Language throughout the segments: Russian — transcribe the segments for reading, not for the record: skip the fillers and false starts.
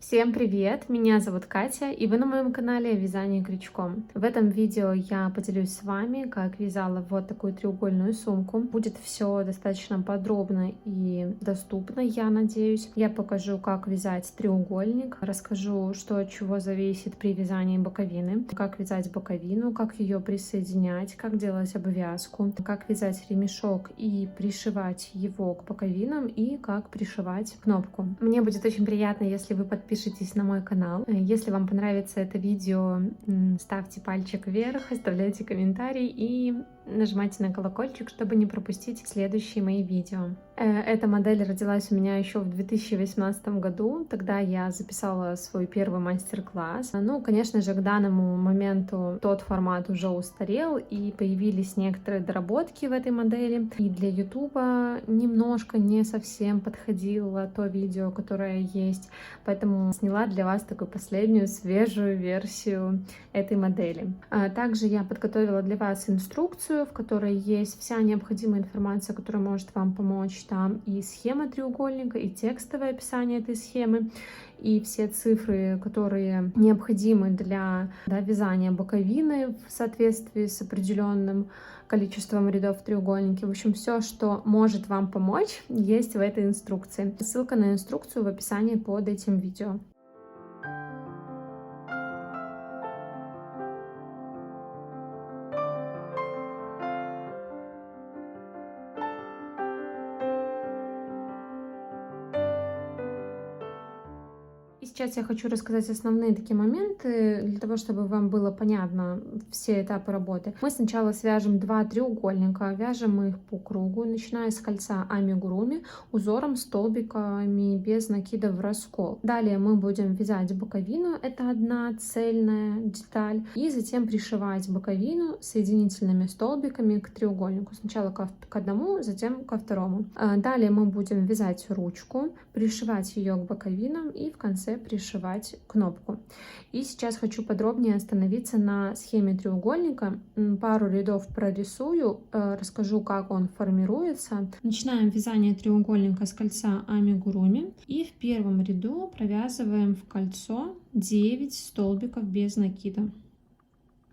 Всем привет! Меня зовут Катя, и вы на моем канале «Вязание крючком». В этом видео я поделюсь с вами, как вязала вот такую треугольную сумку. Будет все достаточно подробно и доступно, я надеюсь. Я покажу, как вязать треугольник, расскажу, что от чего зависит при вязании боковины, как вязать боковину, как ее присоединять, как делать обвязку, как вязать ремешок и пришивать его к боковинам, и как пришивать кнопку. Мне будет очень приятно, если вы подпишитесь на мой канал. Если вам понравится это видео, ставьте пальчик вверх, оставляйте комментарий и нажимайте на колокольчик, чтобы не пропустить следующие мои видео. Эта модель родилась у меня еще в 2018 году. Тогда я записала свой первый мастер-класс. Ну, конечно же, к данному моменту тот формат уже устарел, и появились некоторые доработки в этой модели. И для YouTube немножко не совсем подходило то видео, которое есть. Поэтому сняла для вас такую последнюю свежую версию этой модели. Также я подготовила для вас инструкцию, в которой есть вся необходимая информация, которая может вам помочь. Там и схема треугольника, и текстовое описание этой схемы, и все цифры, которые необходимы для вязания боковины в соответствии с определенным количеством рядов в треугольнике. В общем, все, что может вам помочь, есть в этой инструкции. Ссылка на инструкцию в описании под этим видео. Сейчас я хочу рассказать основные такие моменты, для того, чтобы вам было понятно все этапы работы. Мы сначала свяжем два треугольника, вяжем их по кругу, начиная с кольца амигуруми, узором столбиками без накида в раскол. Далее мы будем вязать боковину, это одна цельная деталь, и затем пришивать боковину соединительными столбиками к треугольнику. Сначала к одному, затем ко второму. Далее мы будем вязать ручку, пришивать ее к боковинам и в конце пришивать кнопку. И сейчас хочу подробнее остановиться на схеме треугольника. Пару рядов прорисую, расскажу, как он формируется. Начинаем вязание треугольника с кольца амигуруми, и в первом ряду провязываем в кольцо 9 столбиков без накида.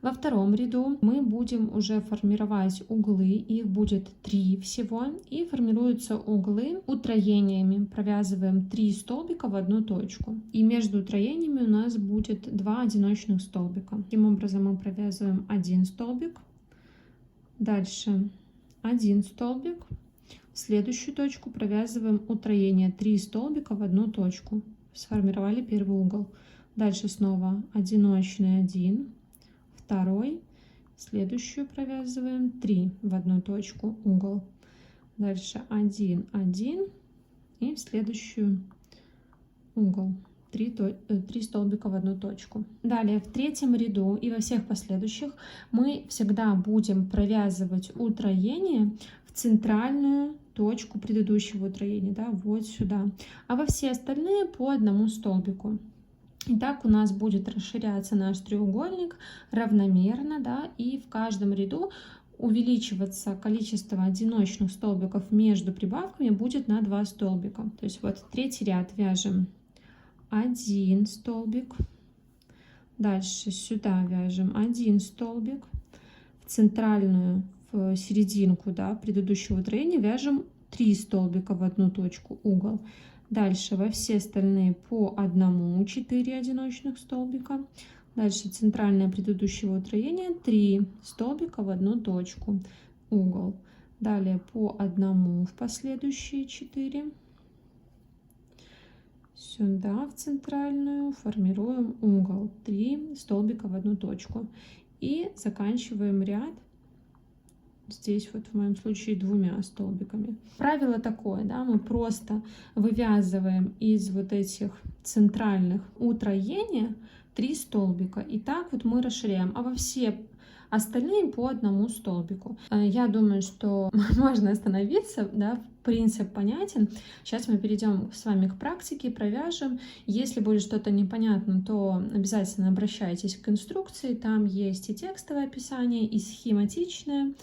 Во втором ряду мы будем уже формировать углы, их будет 3 всего, и формируются углы утроениями. Провязываем 3 столбика в одну точку, и между утроениями у нас будет 2 одиночных столбика. Таким образом мы провязываем 1 столбик, дальше 1 столбик, в следующую точку провязываем утроение 3 столбика в одну точку, сформировали первый угол. Дальше снова одиночный 1, второй, следующую провязываем 3 в одну точку, угол, дальше 1 1 и в следующую угол, 3 столбика в одну точку. Далее в третьем ряду и во всех последующих мы всегда будем провязывать утроение в центральную точку предыдущего утроения, вот сюда, а во все остальные по одному столбику. И так у нас будет расширяться наш треугольник равномерно, и в каждом ряду увеличиваться количество одиночных столбиков между прибавками будет на 2 столбика. То есть вот третий ряд вяжем 1 столбик, дальше сюда вяжем 1 столбик, в центральную, в серединку предыдущего утроения вяжем 3 столбика в одну точку, угол. Дальше во все остальные по одному 4 одиночных столбика. Дальше центральное предыдущего утроения 3 столбика в одну точку, угол. Далее по одному в последующие 4. Сюда в центральную формируем угол, 3 столбика в одну точку. И заканчиваем ряд. Здесь вот в моем случае 2 столбиками. Правило такое, мы просто вывязываем из вот этих центральных утроения 3 столбика, и так вот мы расширяем, а во все остальные по одному столбику. Я думаю, что можно остановиться, принцип понятен. Сейчас мы перейдем с вами к практике, провяжем. Если будет что-то непонятно, то обязательно обращайтесь к инструкции, там есть и текстовое описание, и схематичное.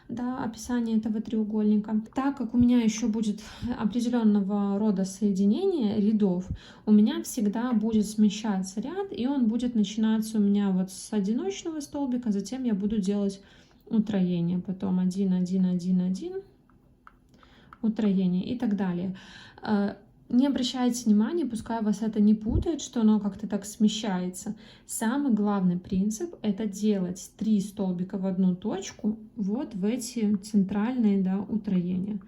да, описание этого треугольника. Так как у меня еще будет определенного рода соединение рядов, у меня всегда будет смещаться ряд, и он будет начинаться у меня вот с одиночного столбика, затем я буду делать утроение, потом 1, 1, 1, 1, утроение и так далее. Не обращайте внимания, пускай вас это не путает, что оно как-то так смещается. Самый главный принцип — это делать 3 столбика в одну точку, вот в эти центральные, да, утроения.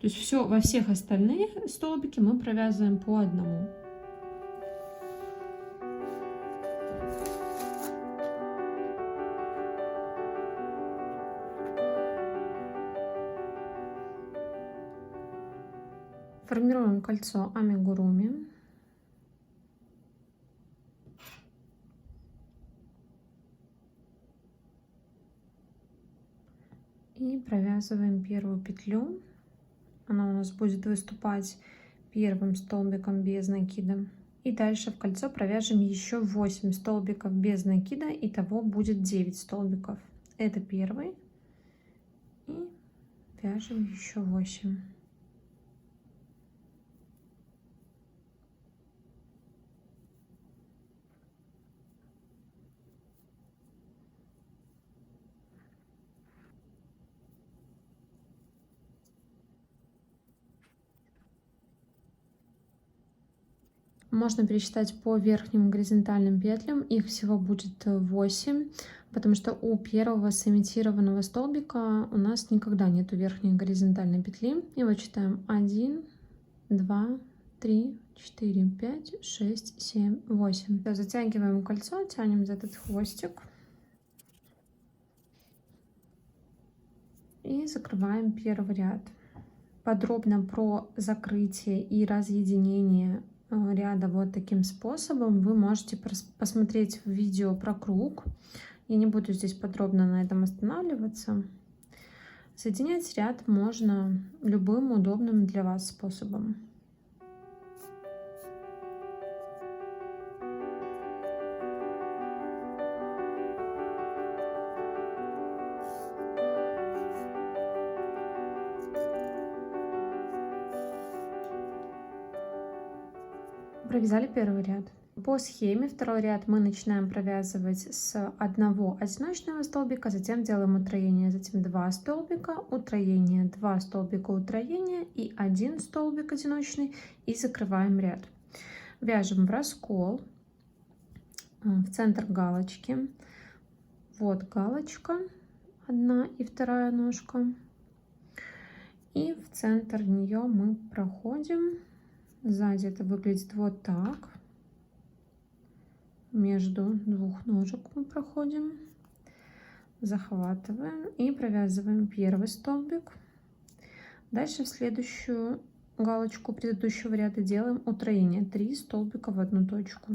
То есть все, во всех остальных столбики мы провязываем по одному. Формируем кольцо амигуруми. И провязываем первую петлю. Она у нас будет выступать первым столбиком без накида. И дальше в кольцо провяжем еще 8 столбиков без накида. Итого будет 9 столбиков. Это первый. И вяжем еще 8. Можно пересчитать по верхним горизонтальным петлям, их всего будет 8, потому что у первого сымитированного столбика у нас никогда нету верхней горизонтальной петли. И вот считаем 1, 2, 3, 4, 5, 6, 7, 8. Затягиваем кольцо, тянем за этот хвостик и закрываем первый ряд. Подробно про закрытие и разъединение ряда вот таким способом вы можете посмотреть в видео про круг. Я не буду здесь подробно на этом останавливаться. Соединять ряд можно любым удобным для вас способом. Провязали первый ряд. По схеме второй ряд мы начинаем провязывать с одного одиночного столбика, затем делаем утроение, затем 2 столбика, утроение, 2 столбика, утроение и 1 столбик одиночный, и закрываем ряд. Вяжем в раскол в центр галочки. Вот галочка, одна и вторая ножка, и в центр нее мы проходим. Сзади это выглядит вот так. Между двух ножек мы проходим, захватываем и провязываем первый столбик. Дальше в следующую галочку предыдущего ряда делаем утроение, 3 столбика в одну точку.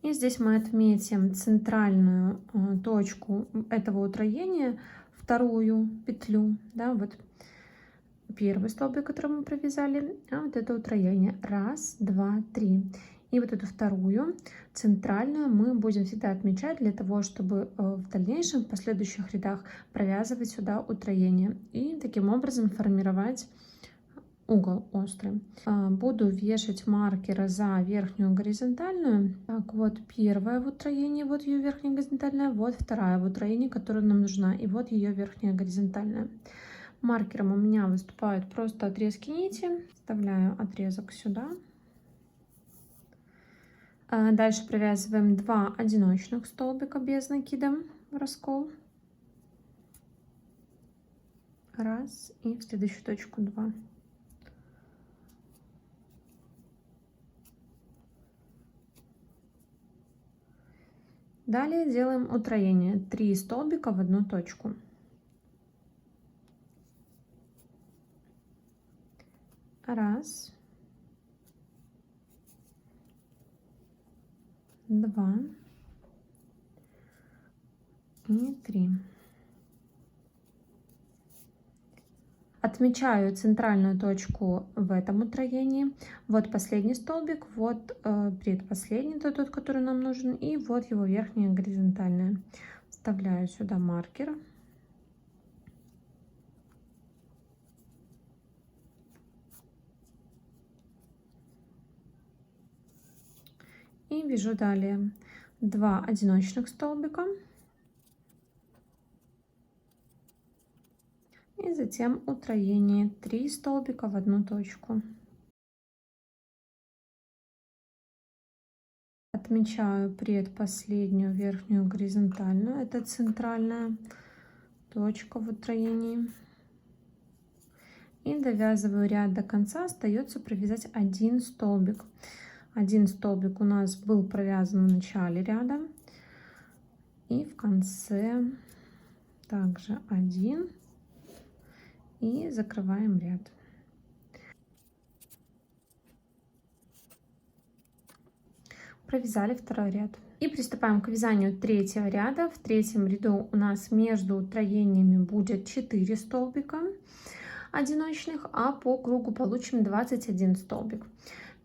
И здесь мы отметим центральную точку этого утроения, вторую петлю, да, вот первый столбик, который мы провязали, а вот это утроение. 1, 2, 3. И вот эту вторую центральную мы будем всегда отмечать для того, чтобы в дальнейшем, в последующих рядах провязывать сюда утроение и таким образом формировать угол острый. Буду вешать маркеры за верхнюю горизонтальную. Так, вот первая в утроении, вот ее верхняя горизонтальная, вот вторая в утроении, которая нам нужна, и вот ее верхняя горизонтальная. Маркером у меня выступают просто отрезки нити. Вставляю отрезок сюда. Дальше провязываем 2 одиночных столбика без накида в раскол. 1 и в следующую точку 2. Далее делаем утроение, 3 столбика в одну точку. 1, 2 и 3. Отмечаю центральную точку в этом утроении. Вот последний столбик, вот предпоследний, это тот, который нам нужен, и вот его верхняя горизонтальная. Вставляю сюда маркер. И вяжу далее 2 одиночных столбика. И затем утроение 3 столбика в одну точку. Отмечаю предпоследнюю верхнюю горизонтальную, это центральная точка в утроении. И довязываю ряд до конца, остается провязать один столбик. Один столбик у нас был провязан в начале ряда, и в конце также один, и закрываем ряд. Провязали второй ряд. И приступаем к вязанию третьего ряда. В третьем ряду у нас между утроениями будет 4 столбика одиночных, а по кругу получим 21 столбик.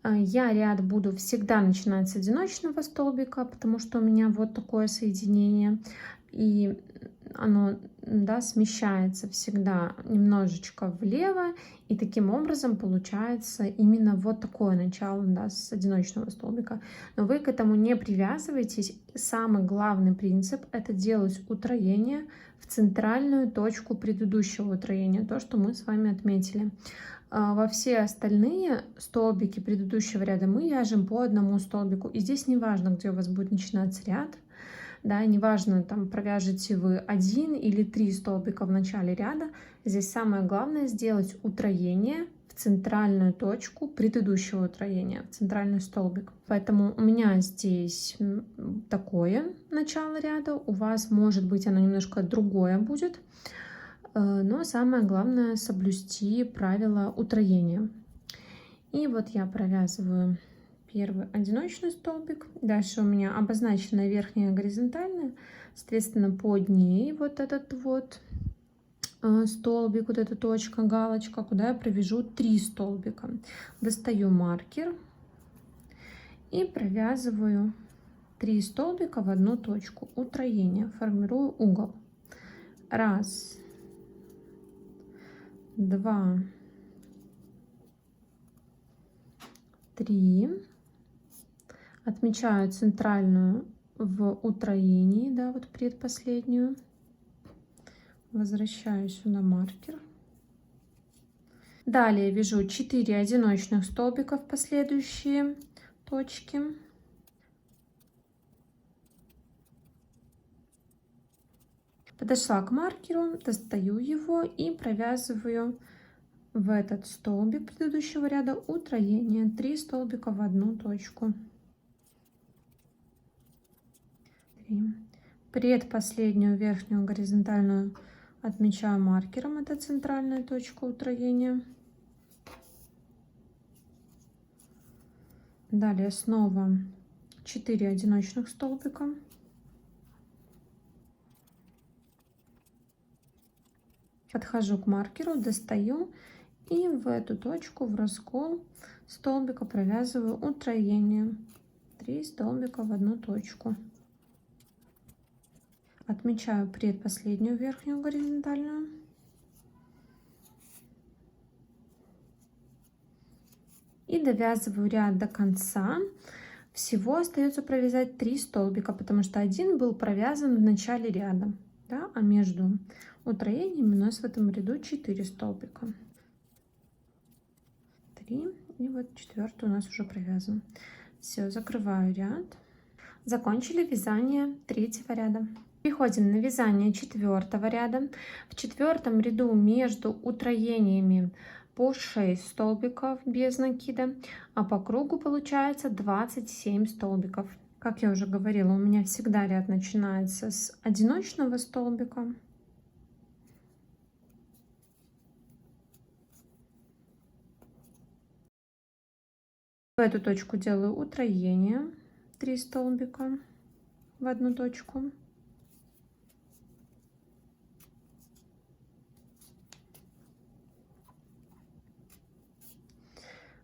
Я ряд буду всегда начинать с одиночного столбика, потому что у меня вот такое соединение, и оно, да, смещается всегда немножечко влево, и таким образом получается именно вот такое начало, да, с одиночного столбика. Но вы к этому не привязывайтесь. Самый главный принцип — это делать утроение в центральную точку предыдущего утроения, то, что мы с вами отметили. Во все остальные столбики предыдущего ряда мы вяжем по одному столбику. И здесь не важно, где у вас будет начинаться ряд, да, неважно, там провяжете вы 1 или 3 столбика в начале ряда. Здесь самое главное сделать утроение в центральную точку предыдущего утроения, в центральный столбик. Поэтому у меня здесь такое начало ряда, у вас, может быть, оно немножко другое будет. Но самое главное соблюсти правила утроения. И вот я провязываю первый одиночный столбик. Дальше у меня обозначена верхняя горизонтальная, соответственно, под ней вот этот вот столбик, вот эта точка, галочка, куда я провяжу 3 столбика. Достаю маркер и провязываю 3 столбика в одну точку. Утроение. Формирую угол. 1, 2, 3. Отмечаю центральную в утроении, да, вот предпоследнюю. Возвращаю сюда маркер. Далее вяжу 4 одиночных столбика в последующие точки. Подошла к маркеру, достаю его и провязываю в этот столбик предыдущего ряда утроение 3 столбика в одну точку. 3. Предпоследнюю верхнюю горизонтальную отмечаю маркером, это центральная точка утроения. Далее снова 4 одиночных столбика. Подхожу к маркеру, достаю и в эту точку, в раскол столбика провязываю утроение 3 столбика в одну точку. Отмечаю предпоследнюю верхнюю горизонтальную. И довязываю ряд до конца. Всего остается провязать 3 столбика, потому что один был провязан в начале ряда, да, а между утроениями у нас в этом ряду 4 столбика. 3, и вот 4 у нас уже провязан. Все, закрываю ряд. Закончили вязание третьего ряда. Переходим на вязание четвертого ряда. В четвертом ряду между утроениями по 6 столбиков без накида, а по кругу получается 27 столбиков. Как я уже говорила, у меня всегда ряд начинается с одиночного столбика. В эту точку делаю утроение 3 столбика в одну точку.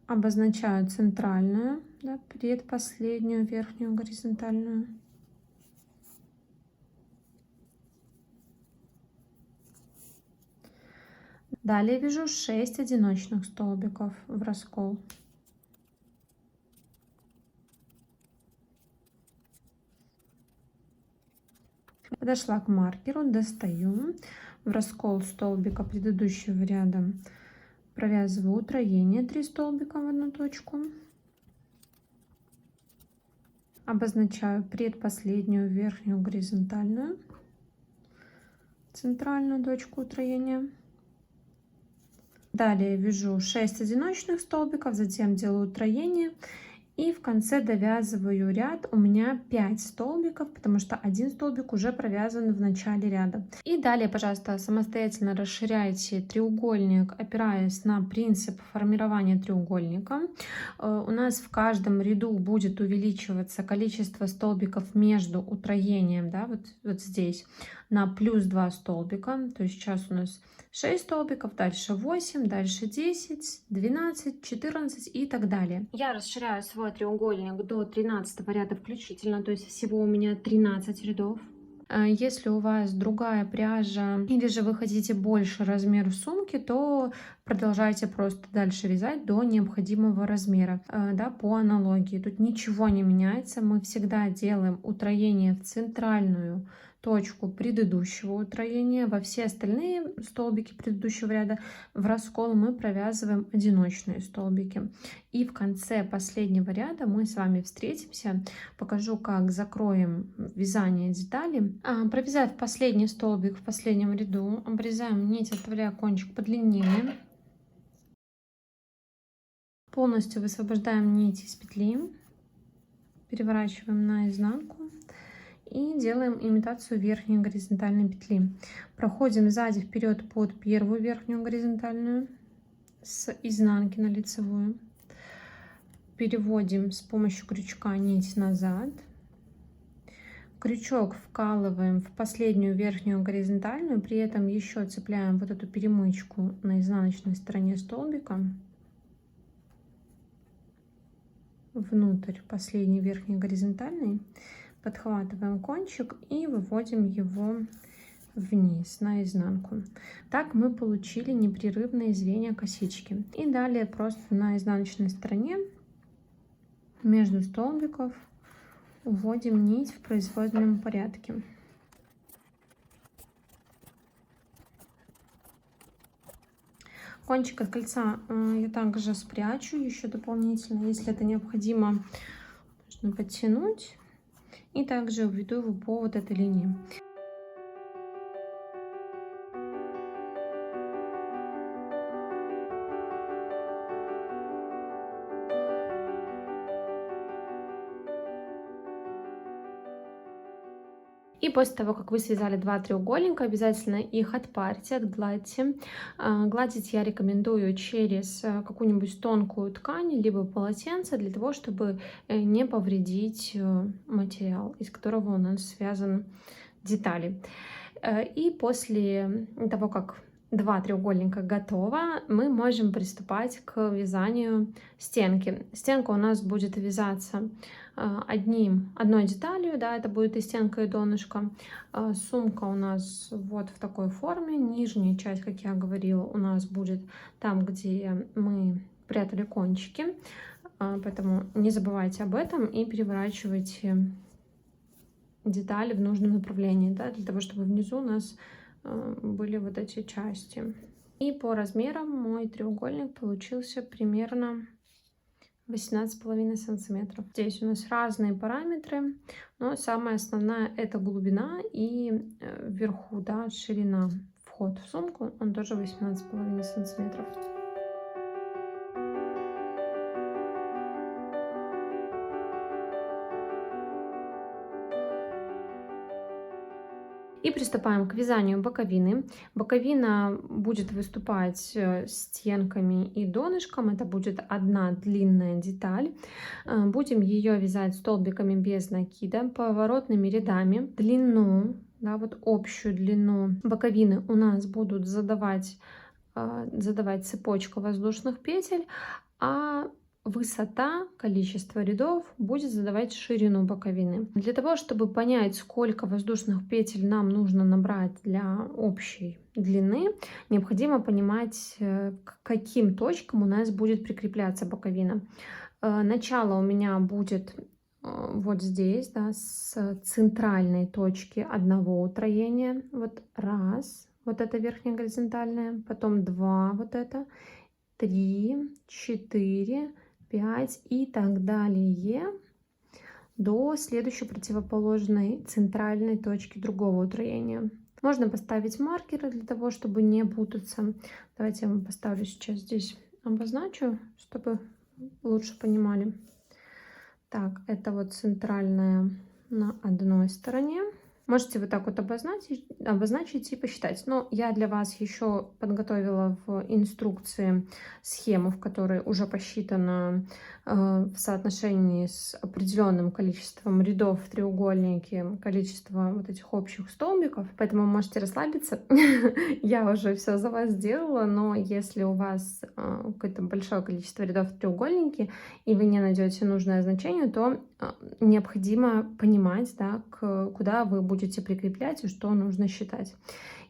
Обозначаю центральную, да, предпоследнюю верхнюю горизонтальную. Далее вяжу 6 одиночных столбиков в раскол. Подошла к маркеру, достаю в раскол столбика предыдущего ряда, провязываю утроение 3 столбика в одну точку, обозначаю предпоследнюю верхнюю горизонтальную, центральную точку утроения. Далее вяжу 6 одиночных столбиков, затем делаю утроение и в конце довязываю ряд. У меня 5 столбиков, потому что один столбик уже провязан в начале ряда. И далее, пожалуйста, самостоятельно расширяйте треугольник, опираясь на принцип формирования треугольника. У нас в каждом ряду будет увеличиваться количество столбиков между утроением, да, вот здесь, на плюс 2 столбика. То есть сейчас у нас 6 столбиков, дальше 8, дальше 10, 12, 14 и так далее. Я расширяю свой треугольник до 13 ряда включительно, то есть всего у меня 13 рядов. Если у вас другая пряжа или же вы хотите больше размер сумки, то продолжайте просто дальше вязать до необходимого размера, да, по аналогии. Тут ничего не меняется, мы всегда делаем утроение в центральную точку предыдущего утроения. Во все остальные столбики предыдущего ряда в раскол мы провязываем одиночные столбики. И в конце последнего ряда мы с вами встретимся, покажу, как закроем вязание детали. Провязав последний столбик в последнем ряду, обрезаем нить, оставляя кончик подлиннее. Полностью высвобождаем нить из петли, переворачиваем наизнанку и делаем имитацию верхней горизонтальной петли. Проходим сзади вперед под первую верхнюю горизонтальную с изнанки на лицевую. Переводим с помощью крючка нить назад. Крючок вкалываем в последнюю верхнюю горизонтальную, при этом еще цепляем вот эту перемычку на изнаночной стороне столбика внутрь последней верхней горизонтальной. Подхватываем кончик и выводим его вниз на изнанку. Так мы получили непрерывные звенья косички. И далее просто на изнаночной стороне между столбиков уводим нить в произвольном порядке. Кончик от кольца я также спрячу еще дополнительно, если это необходимо, можно подтянуть. И также введу его по вот этой линии. И после того, как вы связали 2 треугольника, обязательно их отпарьте, отгладьте. Гладить я рекомендую через какую-нибудь тонкую ткань, либо полотенце, для того, чтобы не повредить материал, из которого у нас связаны детали. И после того, как 2 треугольника готово, мы можем приступать к вязанию стенки. Стенка у нас будет вязаться одной деталью, да, это будет и стенка, и донышко. Сумка у нас вот в такой форме. Нижняя часть, как я говорила, у нас будет там, где мы прятали кончики. Поэтому не забывайте об этом и переворачивайте детали в нужном направлении, да, для того, чтобы внизу у нас были вот эти части. И по размерам мой треугольник получился примерно 18,5 сантиметров. Здесь у нас разные параметры, но самая основная это глубина и вверху, да, ширина. Вход в сумку, он тоже 18,5 сантиметров. И приступаем к вязанию боковины. Боковина будет выступать стенками и донышком. Это будет одна длинная деталь. Будем ее вязать столбиками без накида, поворотными рядами. Длину, да, вот общую длину боковины у нас будут задавать цепочка воздушных петель. а высота, количество рядов будет задавать ширину боковины. Для того, чтобы понять, сколько воздушных петель нам нужно набрать для общей длины, необходимо понимать, к каким точкам у нас будет прикрепляться боковина. Начало у меня будет вот здесь, да, с центральной точки одного утроения. Вот раз, вот это верхняя горизонтальная, потом два, вот это, 3, 4, 5 и так далее до следующей противоположной центральной точки другого утроения. Можно поставить маркеры для того, чтобы не путаться. Давайте я вам поставлю сейчас здесь, обозначу, чтобы лучше понимали. Так, это вот центральная на одной стороне. Можете вот так вот обозначить и посчитать. Но я для вас еще подготовила в инструкции схему, в которой уже посчитано в соотношении с определенным количеством рядов в треугольнике, количество вот этих общих столбиков. Поэтому можете расслабиться. Я уже все за вас сделала, но если у вас какое-то большое количество рядов в треугольнике, и вы не найдете нужное значение, то необходимо понимать, да, куда вы будете прикреплять и что нужно считать.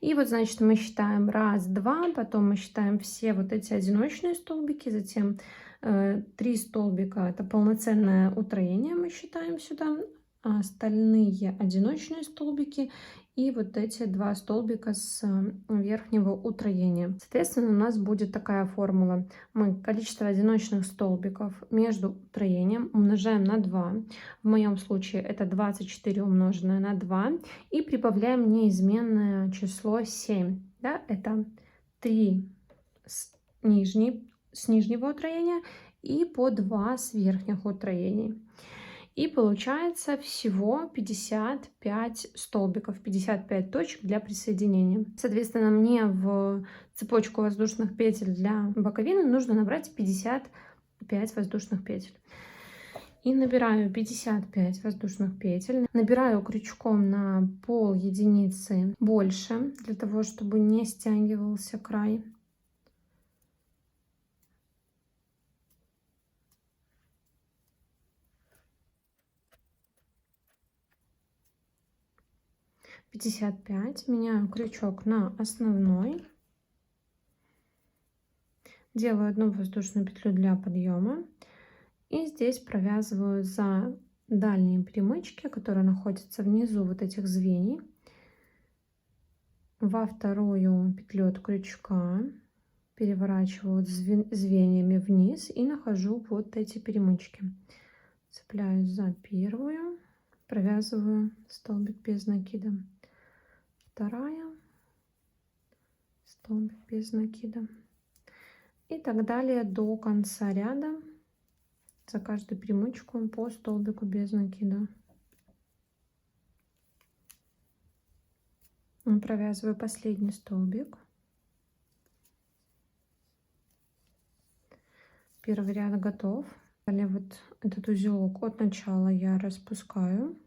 И вот, значит, мы считаем раз, два, потом мы считаем все вот эти одиночные столбики, затем 3 столбика — это полноценное утроение, мы считаем сюда, а остальные одиночные столбики и вот эти 2 столбика с верхнего утроения. Соответственно, у нас будет такая формула. Мы количество одиночных столбиков между утроением умножаем на 2. В моем случае это 24 умноженное на 2. И прибавляем неизменное число 7. Да? Это 3 с нижнего утроения и по 2 с верхних утроений. И получается всего 55 столбиков, 55 точек для присоединения. Соответственно, мне в цепочку воздушных петель для боковины нужно набрать 55 воздушных петель. И набираю 55 воздушных петель. Набираю крючком на пол единицы больше, для того, чтобы не стягивался край. Пятьдесят пять. Меняю крючок на основной. Делаю одну воздушную петлю для подъема. И здесь провязываю за дальние перемычки, которые находятся внизу вот этих звеньев, во вторую петлю от крючка, переворачиваю звеньями вниз и нахожу вот эти перемычки. Цепляюсь за первую, провязываю столбик без накида. Вторая, столбик без накида. И так далее до конца ряда. За каждую перемычку по столбику без накида. Провязываю последний столбик. Первый ряд готов. Далее вот этот узелок от начала я распускаю.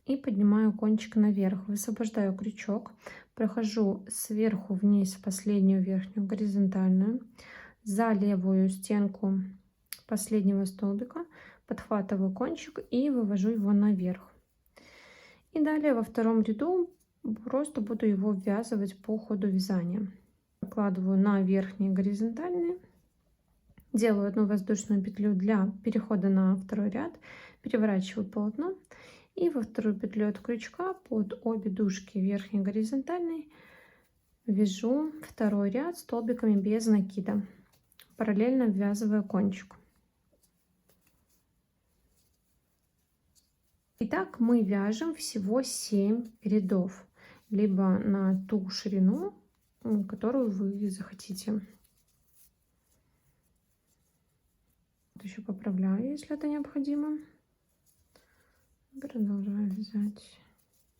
И поднимаю кончик наверх, высвобождаю крючок, прохожу сверху вниз последнюю верхнюю горизонтальную, за левую стенку последнего столбика, подхватываю кончик и вывожу его наверх. И далее во втором ряду просто буду его ввязывать по ходу вязания. Накладываю на верхние горизонтальные, делаю одну воздушную петлю для перехода на второй ряд, переворачиваю полотно. И во вторую петлю от крючка под обе дужки верхней горизонтальной вяжу второй ряд столбиками без накида, параллельно ввязывая кончик. Итак, мы вяжем всего 7 рядов, либо на ту ширину, которую вы захотите. Вот еще поправляю, если это необходимо. Продолжаю вязать.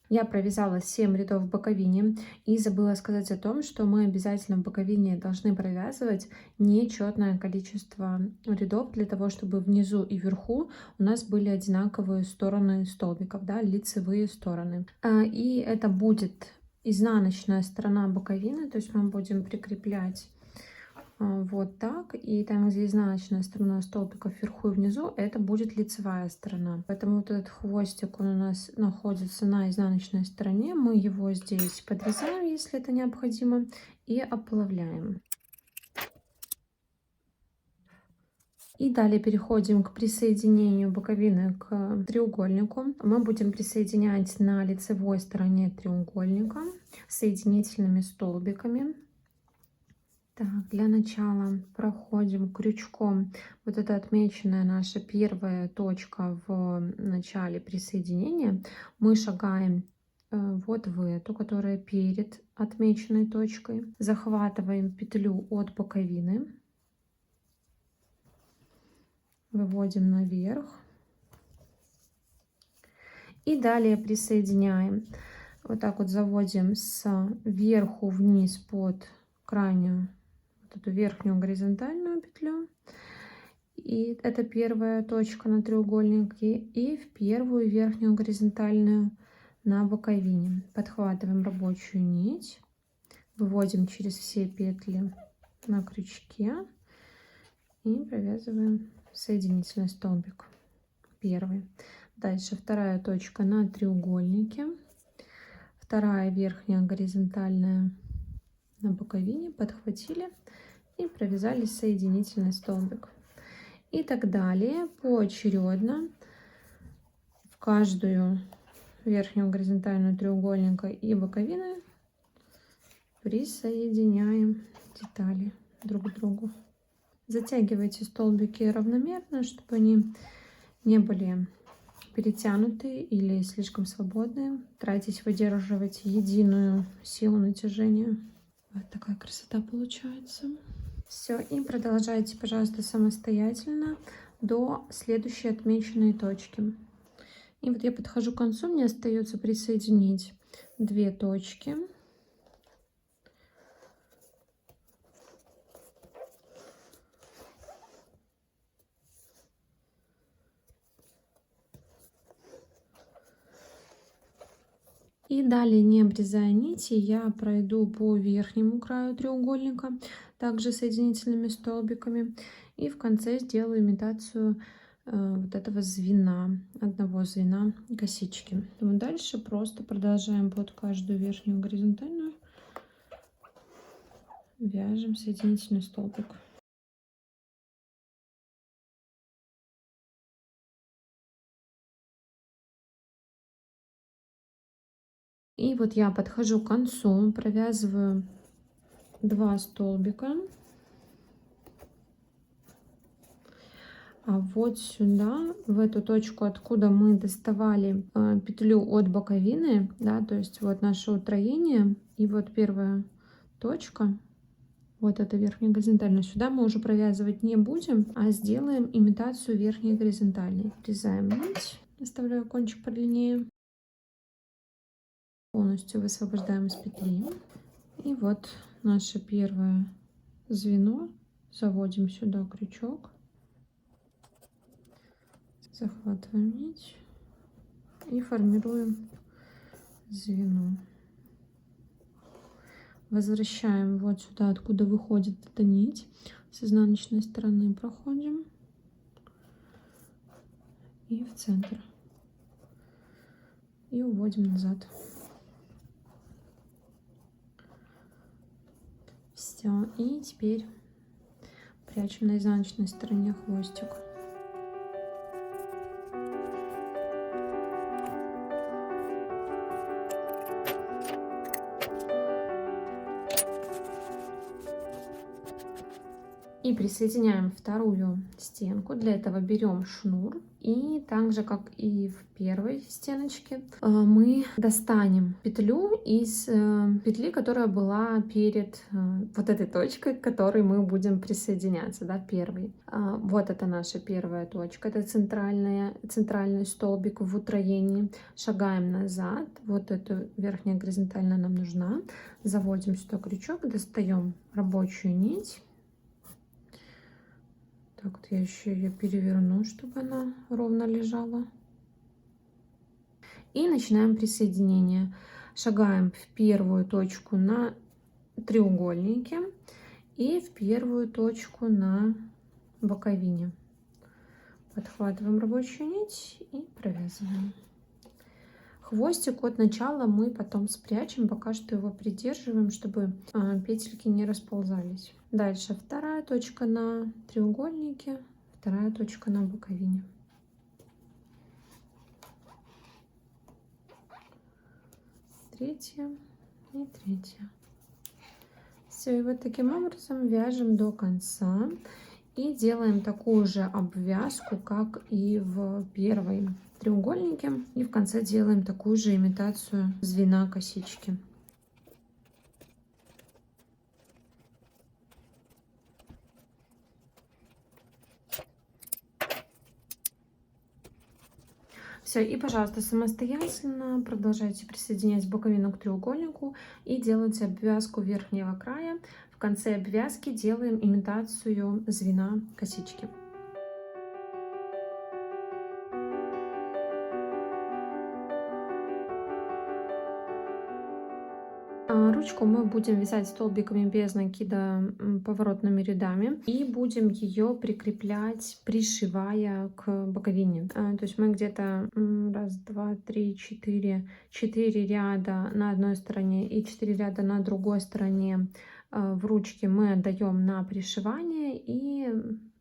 Я провязала 7 рядов в боковине и забыла сказать о том, что мы обязательно в боковине должны провязывать нечетное количество рядов для того, чтобы внизу и вверху у нас были одинаковые стороны столбиков, да, лицевые стороны. И это будет изнаночная сторона боковины, то есть мы будем прикреплять вот так. И там, где изнаночная сторона столбиков вверху и внизу, это будет лицевая сторона. Поэтому вот этот хвостик, он у нас находится на изнаночной стороне. Мы его здесь подрезаем, если это необходимо, и оплавляем. И далее переходим к присоединению боковины к треугольнику. Мы будем присоединять на лицевой стороне треугольника соединительными столбиками. Так, для начала проходим крючком. Вот это отмеченная наша первая точка в начале присоединения. Мы шагаем вот в эту, которая перед отмеченной точкой. Захватываем петлю от боковины. Выводим наверх. И далее присоединяем. Вот так вот заводим сверху вниз под крайнюю эту верхнюю горизонтальную петлю, и это первая точка на треугольнике, и в первую верхнюю горизонтальную на боковине. Подхватываем рабочую нить, выводим через все петли на крючке и провязываем соединительный столбик первый. Дальше вторая точка на треугольнике, вторая верхняя горизонтальная на боковине, подхватили и провязали соединительный столбик. И так далее поочередно в каждую верхнюю горизонтальную треугольника и боковины присоединяем детали друг к другу. Затягивайте столбики равномерно, чтобы они не были перетянутые или слишком свободные. Старайтесь выдерживать единую силу натяжения. Вот такая красота получается. Все, и продолжайте, пожалуйста, самостоятельно до следующей отмеченной точки. И вот я подхожу к концу, мне остается присоединить 2 точки. И далее, не обрезая нити, я пройду по верхнему краю треугольника, также соединительными столбиками. И в конце сделаю имитацию вот этого звена, одного звена косички. Дальше просто продолжаем под каждую верхнюю горизонтальную, вяжем соединительный столбик. И вот я подхожу к концу, провязываю 2 столбика. А вот сюда, в эту точку, откуда мы доставали петлю от боковины, да, то есть вот наше утроение, и вот первая точка, вот эта верхняя горизонтальная, сюда мы уже провязывать не будем, а сделаем имитацию верхней горизонтальной. Врезаем нить, оставляю кончик подлиннее, полностью высвобождаем из петли. И вот наше первое звено, заводим сюда крючок. Захватываем нить и формируем звено. Возвращаем вот сюда, откуда выходит эта нить. С изнаночной стороны проходим и в центр. И уводим назад. Все. И теперь прячем на изнаночной стороне хвостик. И присоединяем вторую стенку. Для этого берем шнур. И так же, как и в первой стеночке, мы достанем петлю из петли, которая была перед вот этой точкой, к которой мы будем присоединяться, да, первой. Вот это наша первая точка, это центральный столбик в утроении. Шагаем назад, вот эта верхняя горизонтальная нам нужна. Заводим сюда крючок, достаем рабочую нить. Так, вот я еще ее переверну, чтобы она ровно лежала. И начинаем присоединение. Шагаем в первую точку на треугольнике и в первую точку на боковине. Подхватываем рабочую нить и провязываем. Хвостик от начала мы потом спрячем, пока что его придерживаем, чтобы петельки не расползались. Дальше вторая точка на треугольнике, вторая точка на боковине. Третья и третья. Все, и вот таким образом вяжем до конца и делаем такую же обвязку, как и в первой треугольнике, и в конце делаем такую же имитацию звена косички. Все, и, пожалуйста, самостоятельно продолжайте присоединять боковину к треугольнику и делайте обвязку верхнего края. В конце обвязки делаем имитацию звена косички. Ручку мы будем вязать столбиками без накида поворотными рядами и будем ее прикреплять, пришивая к боковине. То есть мы где-то раз, два, три, четыре ряда на одной стороне и 4 ряда на другой стороне в ручке мы отдаем на пришивание, и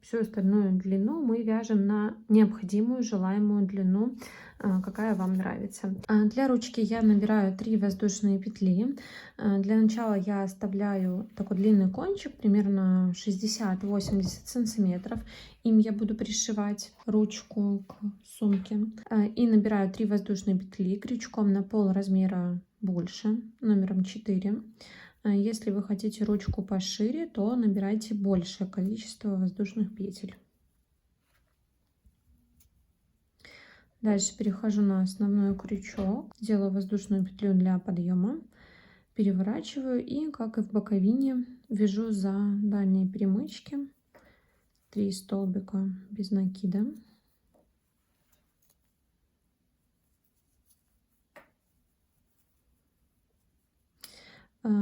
всю остальную длину мы вяжем на необходимую желаемую длину, какая вам нравится. Для ручки я набираю 3 воздушные петли. Для начала я оставляю такой длинный кончик, примерно 60-80 сантиметров. Им я буду пришивать ручку к сумке. И набираю 3 воздушные петли крючком на пол размера больше, номером 4. Если вы хотите ручку пошире, то набирайте большее количество воздушных петель. Дальше перехожу на основной крючок, делаю воздушную петлю для подъема, переворачиваю и, как и в боковине, вяжу за дальние перемычки 3 столбика без накида.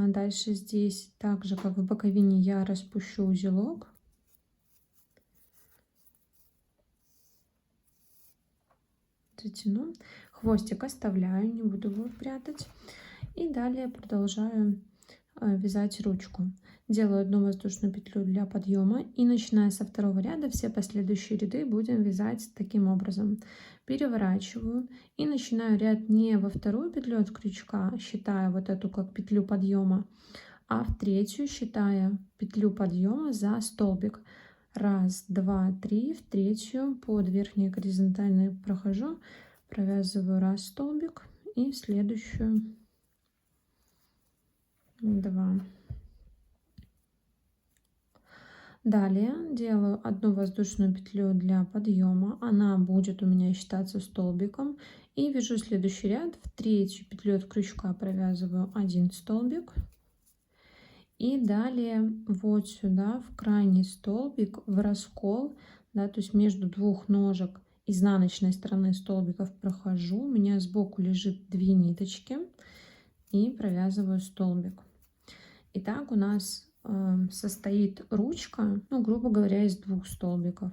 Дальше здесь, так же как в боковине, я распущу узелок. Затяну. Хвостик оставляю, не буду его прятать. И далее продолжаю вязать ручку. Делаю одну воздушную петлю для подъема и, начиная со второго ряда, все последующие ряды будем вязать таким образом. Переворачиваю и начинаю ряд не во вторую петлю от крючка, считая вот эту как петлю подъема, а в третью, считая петлю подъема за столбик. Раз, два, три, в третью под верхней горизонтальной прохожу, провязываю раз столбик и в следующую 2. Далее делаю одну воздушную петлю для подъема, она будет у меня считаться столбиком, и вяжу следующий ряд. В третью петлю от крючка провязываю 1 столбик. И далее вот сюда в крайний столбик в раскол, да, то есть между двух ножек изнаночной стороны столбиков прохожу. У меня сбоку лежит 2 ниточки и провязываю столбик. Итак, у нас состоит ручка, ну, грубо говоря, из 2 столбиков.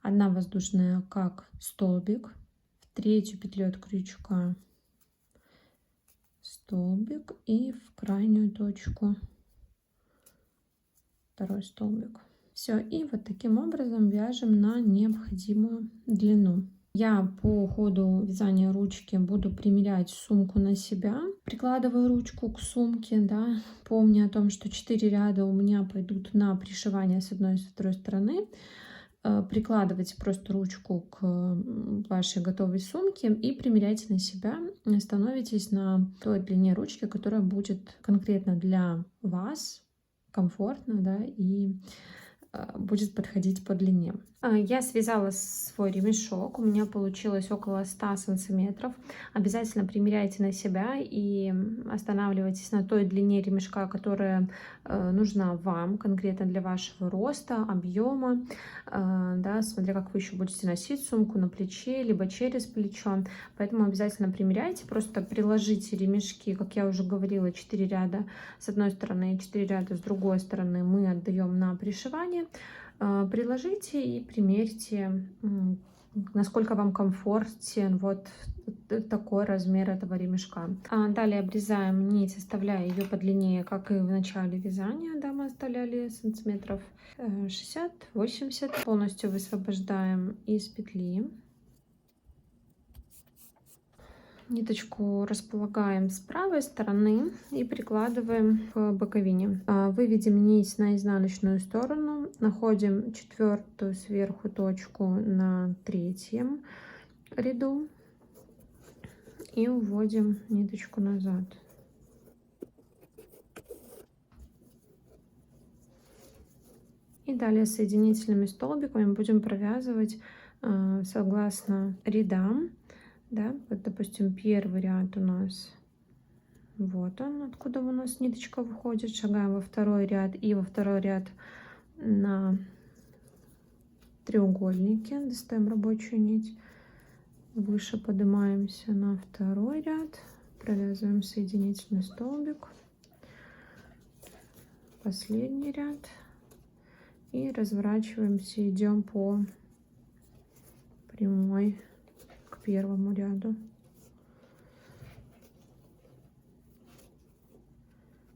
Одна воздушная как столбик, в третью петлю от крючка столбик и в крайнюю точку 2 столбик. Все, и вот таким образом вяжем на необходимую длину. Я по ходу вязания ручки буду примерять сумку на себя, прикладываю ручку к сумке, да, помня о том, что 4 ряда у меня пойдут на пришивание с одной и с второй стороны. Прикладывайте просто ручку к вашей готовой сумке и примеряйте на себя. Становитесь на той длине ручки, которая будет конкретно для вас комфортно, да, и будет подходить по длине. Я связала свой ремешок, у меня получилось около 100 сантиметров. Обязательно примеряйте на себя и останавливайтесь на той длине ремешка, которая нужна вам, конкретно для вашего роста, объема, да, смотря как вы еще будете носить сумку на плече, либо через плечо. Поэтому обязательно примеряйте, просто приложите ремешки, как я уже говорила, 4 ряда с одной стороны и 4 ряда с другой стороны мы отдаем на пришивание. Приложите и примерьте, насколько вам комфортен вот такой размер этого ремешка. Далее обрезаем нить, оставляя ее подлиннее, как и в начале вязания, да, мы оставляли сантиметров 60-80. Полностью высвобождаем из петли. Ниточку располагаем с правой стороны и прикладываем к боковине. Выведем нить на изнаночную сторону, находим 4-ю сверху точку на 3-м ряду и уводим ниточку назад. И далее соединительными столбиками будем провязывать согласно рядам. Да, вот, допустим, первый ряд у нас, вот он, откуда у нас ниточка выходит, шагаем во второй ряд и во второй ряд на треугольнике, достаем рабочую нить, выше поднимаемся на второй ряд, провязываем соединительный столбик, последний ряд и разворачиваемся, идем по прямой к первому ряду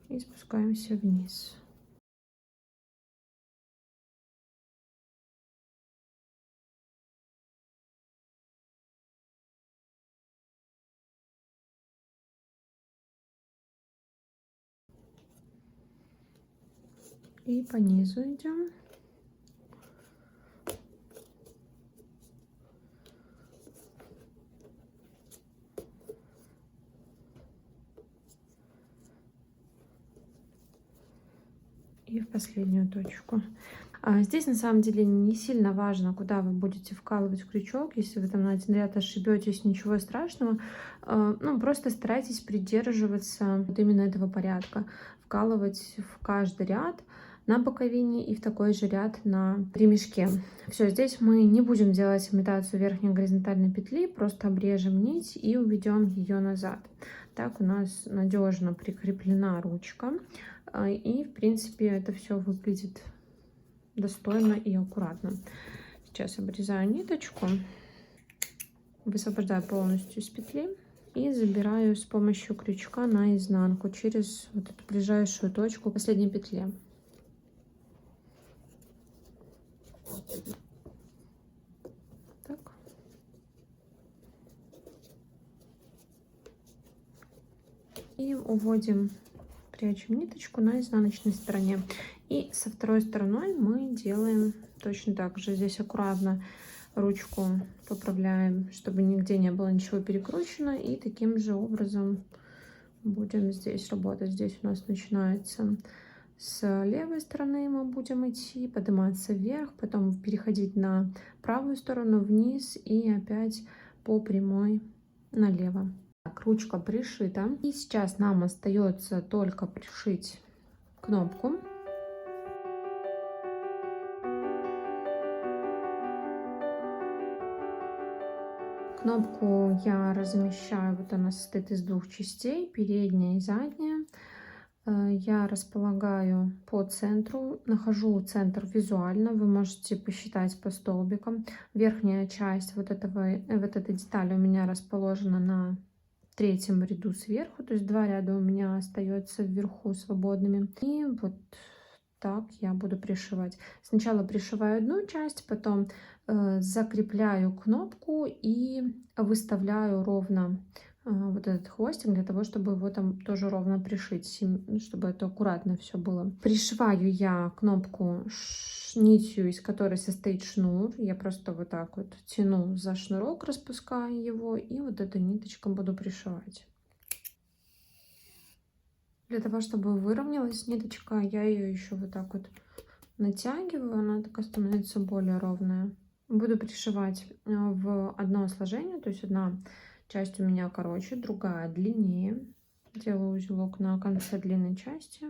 и спускаемся вниз. И по низу идем. И в последнюю точку. Здесь на самом деле не сильно важно, куда вы будете вкалывать крючок. Если вы там на один ряд ошибетесь, ничего страшного. Ну, просто старайтесь придерживаться вот именно этого порядка. Вкалывать в каждый ряд на боковине и в такой же ряд на ремешке. Все, здесь мы не будем делать имитацию верхней горизонтальной петли, просто обрежем нить и уведем ее назад. Так у нас надежно прикреплена ручка. И, в принципе, это все выглядит достойно и аккуратно. Сейчас обрезаю ниточку, высвобождаю полностью из петли и забираю с помощью крючка на изнанку через вот эту ближайшую точку последней петли. Так. И уводим, прячем ниточку на изнаночной стороне. И со второй стороной мы делаем точно так же. Здесь аккуратно ручку поправляем, чтобы нигде не было ничего перекручено. И таким же образом будем здесь работать. Здесь у нас начинается с левой стороны, мы будем идти, подниматься вверх, потом переходить на правую сторону вниз и опять по прямой налево. Так, ручка пришита. И сейчас нам остается только пришить кнопку. Кнопку я размещаю, вот она состоит из двух частей, передняя и задняя. Я располагаю по центру, нахожу центр визуально, вы можете посчитать по столбикам. Верхняя часть вот этой детали у меня расположена на 3-м ряду сверху, то есть 2 ряда у меня остается вверху свободными. И вот так я буду пришивать. Сначала пришиваю одну часть, потом закрепляю кнопку и выставляю ровно вот этот хвостик для того, чтобы его там тоже ровно пришить, чтобы это аккуратно все было. Пришиваю я кнопку нитью, из которой состоит шнур. Я просто вот так вот тяну за шнурок, распускаю его, и вот этой ниточкой буду пришивать. Для того, чтобы выровнялась ниточка, я ее еще вот так вот натягиваю, она такая становится более ровная. Буду пришивать в одно сложение, то есть одна часть у меня короче, другая длиннее. Делаю узелок на конце длинной части.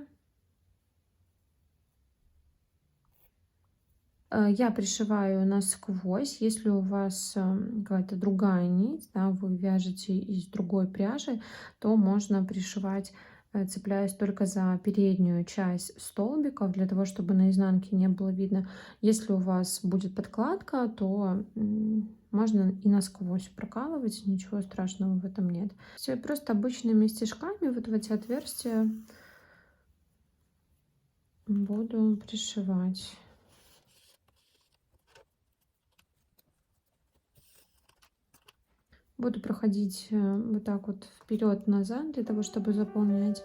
Я пришиваю насквозь. Если у вас какая-то другая нить, да, вы вяжете из другой пряжи, то можно пришивать, цепляясь только за переднюю часть столбиков, для того, чтобы на изнанке не было видно. Если у вас будет подкладка, то можно и насквозь прокалывать, ничего страшного в этом нет. Все просто обычными стежками вот в эти отверстия буду пришивать. Буду проходить вот так вот вперед-назад для того, чтобы заполнять.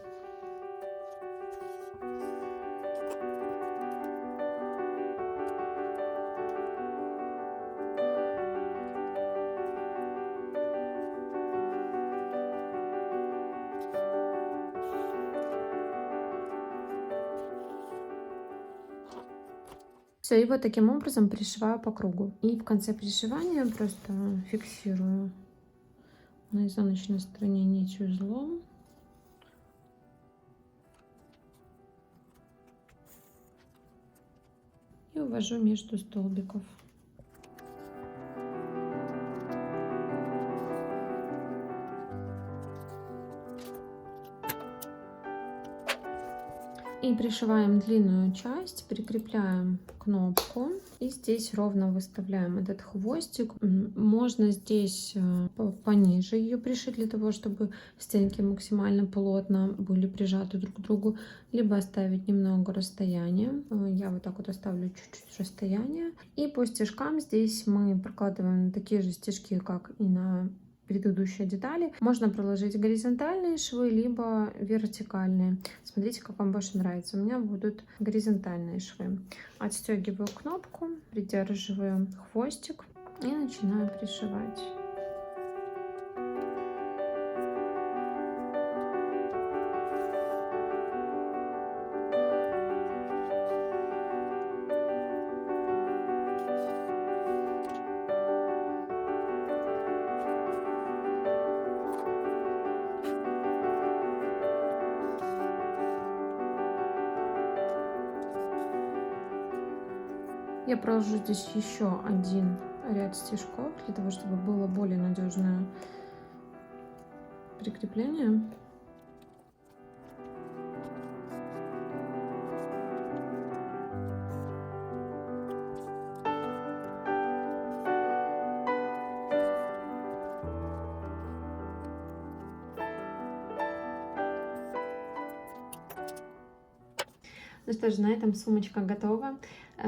Все, и вот таким образом пришиваю по кругу. И в конце пришивания просто фиксирую на изнаночной стороне нитью узлом. И увожу между столбиков. И пришиваем длинную часть, прикрепляем кнопку. И здесь ровно выставляем этот хвостик. Можно здесь пониже ее пришить, для того, чтобы стенки максимально плотно были прижаты друг к другу. Либо оставить немного расстояния. Я вот так вот оставлю чуть-чуть расстояние. И по стежкам здесь мы прокладываем такие же стежки, как и на предыдущие детали. Можно проложить горизонтальные швы, либо вертикальные. Смотрите, как вам больше нравится. У меня будут горизонтальные швы. Отстегиваю кнопку, придерживаю хвостик и начинаю пришивать. Я проложу здесь еще один ряд стежков, для того, чтобы было более надежное прикрепление. Ну что ж, на этом сумочка готова.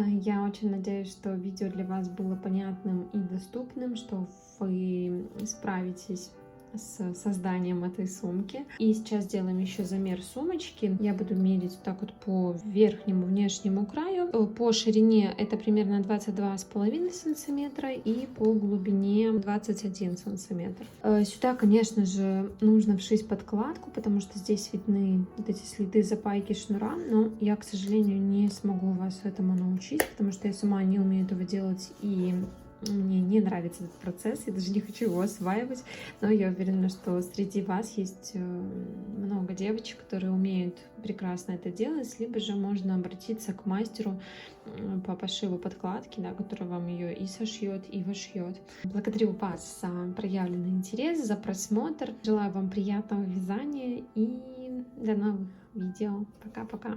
Я очень надеюсь, что видео для вас было понятным и доступным, что вы справитесь с созданием этой сумки. И сейчас делаем еще замер сумочки. Я буду мерить вот так вот по верхнему внешнему краю. По ширине это примерно 22,5 сантиметра и по глубине 21 сантиметр. Сюда, конечно же, нужно вшить подкладку, потому что здесь видны вот эти следы запайки шнура, но я, к сожалению, не смогу вас этому научить, потому что я сама не умею этого делать, и мне не нравится этот процесс, я даже не хочу его осваивать, но я уверена, что среди вас есть много девочек, которые умеют прекрасно это делать, либо же можно обратиться к мастеру по пошиву подкладки, да, который вам ее и сошьет, и вышьет. Благодарю вас за проявленный интерес, за просмотр. Желаю вам приятного вязания и до новых видео. Пока-пока.